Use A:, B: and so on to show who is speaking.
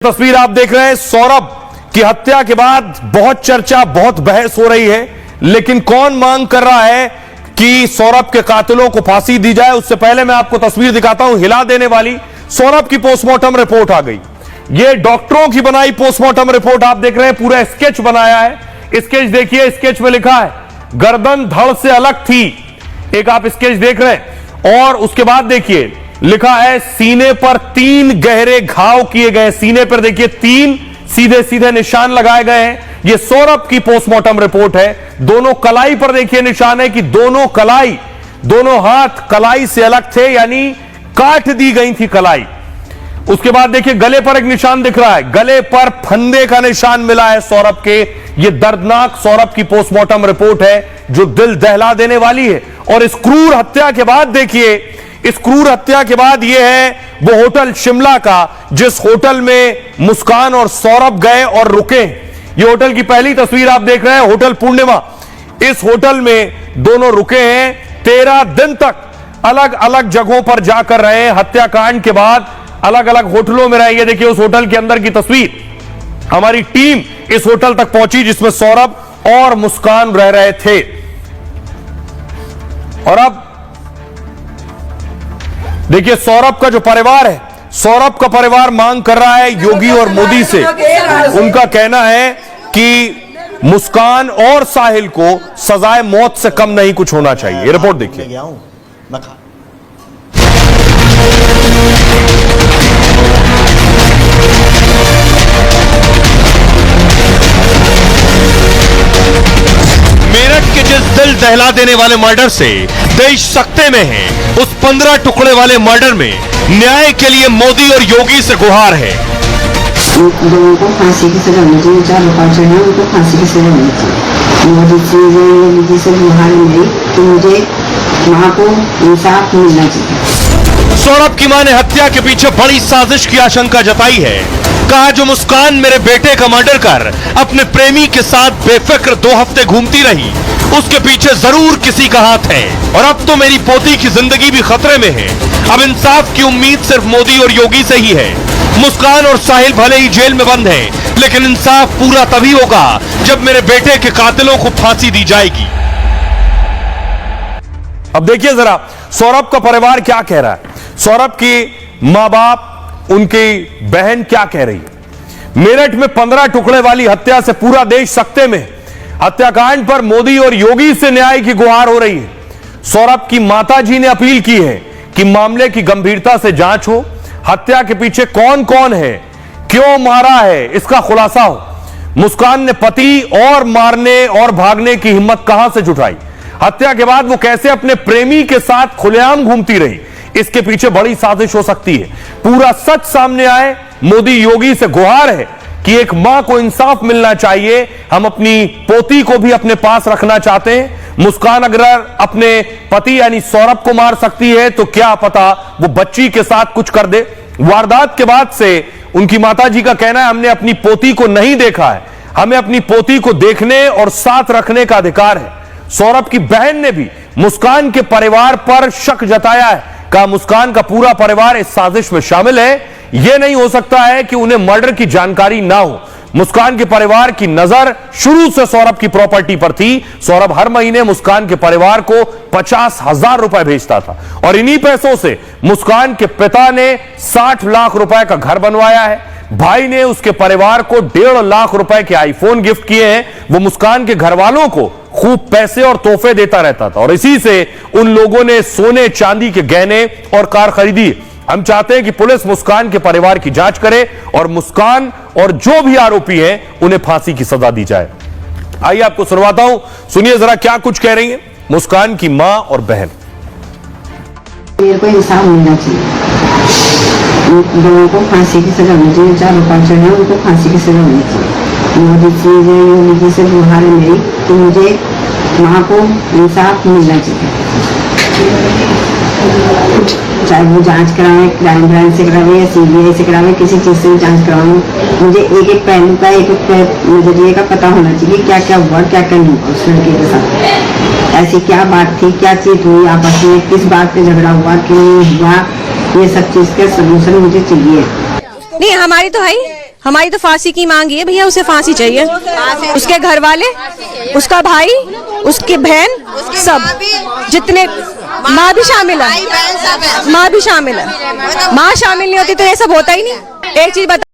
A: तस्वीर आप देख रहे हैं। सौरभ की हत्या के बाद बहुत चर्चा, बहुत बहस हो रही है, लेकिन कौन मांग कर रहा है कि सौरभ के कातिलों को फांसी दी जाए? उससे पहले मैं आपको तस्वीर दिखाता हूं हिला देने वाली। सौरभ की पोस्टमार्टम रिपोर्ट आ गई। यह डॉक्टरों की बनाई पोस्टमार्टम रिपोर्ट आप देख रहे हैं। पूरा स्केच बनाया है। स्केच देखिए, स्केच में लिखा है गर्दन धड़ से अलग थी। एक आप स्केच देख रहे हैं और उसके बाद देखिए लिखा है सीने पर 3 गहरे घाव किए गए। सीने पर देखिए 3 सीधे सीधे निशान लगाए गए हैं। यह सौरभ की पोस्टमार्टम रिपोर्ट है। दोनों कलाई पर देखिए निशान है कि दोनों हाथ कलाई से अलग थे, यानी काट दी गई थी कलाई। उसके बाद देखिए गले पर एक निशान दिख रहा है, गले पर फंदे का निशान मिला है सौरभ के। यह दर्दनाक सौरभ की पोस्टमार्टम रिपोर्ट है जो दिल दहला देने वाली है। और इस क्रूर हत्या के बाद देखिए, इस क्रूर हत्या के बाद यह है वो होटल शिमला का जिस होटल में मुस्कान और सौरभ गए और रुके। यह होटल की पहली तस्वीर आप देख रहे हैं, होटल पूर्णिमा। इस होटल में दोनों रुके हैं। 13 दिन तक अलग अलग जगहों पर जाकर रहे। हत्याकांड के बाद अलग अलग होटलों में रहे। ये देखिए उस होटल के अंदर की तस्वीर। हमारी टीम इस होटल तक पहुंची जिसमें सौरभ और मुस्कान रह रहे थे। और अब देखिए सौरभ का जो परिवार है, सौरभ का परिवार मांग कर रहा है योगी और मोदी से। उनका कहना है कि मुस्कान और साहिल को सजाए मौत से कम नहीं कुछ होना चाहिए। ये रिपोर्ट देखिए। मेरठ के जिस दिल दहला देने वाले मर्डर से देश सकते में है, उस 15 टुकड़े वाले मर्डर में न्याय के लिए मोदी और योगी से गुहार है।
B: लोगों को फांसी की सजा होनी चाहिए। 4 लोग जो है उनको फांसी की सजा होनी चाहिए। मोदी जी से गुहार मेरी कि मुझे वहां को इंसाफ मिलना चाहिए।
A: सौरभ की मां ने हत्या के पीछे बड़ी साजिश की आशंका जताई है। कहा जो मुस्कान मेरे बेटे का मर्डर कर अपने प्रेमी के साथ बेफिक्र 2 हफ्ते घूमती रही, उसके पीछे जरूर किसी का हाथ है। और अब तो मेरी पोती की जिंदगी भी खतरे में है। अब इंसाफ की उम्मीद सिर्फ मोदी और योगी से ही है। मुस्कान और साहिल भले ही जेल में बंद हैं, लेकिन इंसाफ पूरा तभी होगा जब मेरे बेटे के कातिलों को फांसी दी जाएगी। अब देखिए जरा सौरभ का परिवार क्या कह रहा है। सौरभ की मां बाप, उनकी बहन क्या कह रही है। मेरठ में 15 टुकड़े वाली हत्या से पूरा देश सकते में। हत्याकांड पर मोदी और योगी से न्याय की गुहार हो रही है। सौरभ की माताजी ने अपील की है कि मामले की गंभीरता से जांच हो, हत्या के पीछे कौन कौन है, क्यों मारा है, इसका खुलासा हो। मुस्कान ने पति और मारने और भागने की हिम्मत कहां से जुटाई? हत्या के बाद वो कैसे अपने प्रेमी के साथ खुलेआम घूमती रही? इसके पीछे बड़ी साजिश हो सकती है। पूरा सच सामने आए। मोदी योगी से गुहार है कि एक मां को इंसाफ मिलना चाहिए। हम अपनी पोती को भी अपने पास रखना चाहते हैं। मुस्कान अगर अपने पति यानी सौरभ को मार सकती है तो क्या पता वो बच्ची के साथ कुछ कर दे। वारदात के बाद से उनकी माताजी का कहना है हमने अपनी पोती को नहीं देखा है, हमें अपनी पोती को देखने और साथ रखने का अधिकार है। सौरभ की बहन ने भी मुस्कान के परिवार पर शक जताया है। कहा मुस्कान का पूरा परिवार इस साजिश में शामिल है। यह नहीं हो सकता है कि उन्हें मर्डर की जानकारी ना हो। मुस्कान के परिवार की नजर शुरू से सौरभ की प्रॉपर्टी पर थी। सौरभ हर महीने मुस्कान के परिवार को 50,000 रुपए भेजता था और इन्हीं पैसों से मुस्कान के पिता ने 60 लाख रुपए का घर बनवाया है। भाई ने उसके परिवार को 1.5 लाख रुपए के आईफोन गिफ्ट किए हैं। वो मुस्कान के घर वालों को खूब पैसे और तोहफे देता रहता था और इसी से उन लोगों ने सोने चांदी के गहने और कार खरीदी। हम चाहते हैं कि पुलिस मुस्कान के परिवार की जांच करे और मुस्कान और जो भी आरोपी हैं उन्हें फांसी की सजा दी जाए। आइए आपको सुनवाता हूं, सुनिए जरा क्या कुछ कह रही हैं मुस्कान की मां और बहन।
B: मेरे को इंसाफ मिलना चाहिए। लोगों को फांसी की सजा होनी चाहिए। 4 लोग जो है उनको फांसी की सजा होनी चाहिए। मोदी जी से गुहार मेरी कि मुझे वहाँ को इंसाफ मिलना चाहिए। चाहे वो जांच करावे, क्राइम ब्रांच से करावे या CBI से करावे, किसी चीज़ से भी जांच करावे। मुझे एक एक पहलू का, एक एक नजरिए का पता होना चाहिए क्या क्या हुआ, क्या क्या नहीं हुआ उस लड़के के साथ। ऐसी क्या बात थी, क्या चीज हुई आपस में, किस बात पे झगड़ा हुआ, क्यों हुआ, ये सब चीज का सलूशन मुझे चाहिए।
C: नहीं हमारी तो है ही, हमारी तो फांसी की मांग है भैया, उसे फांसी चाहिए। उसके घर वाले, उसका भाई, उसकी बहन, सब जितने, माँ भी शामिल है, माँ भी शामिल है। माँ शामिल नहीं होती तो ये सब होता ही नहीं। एक चीज बता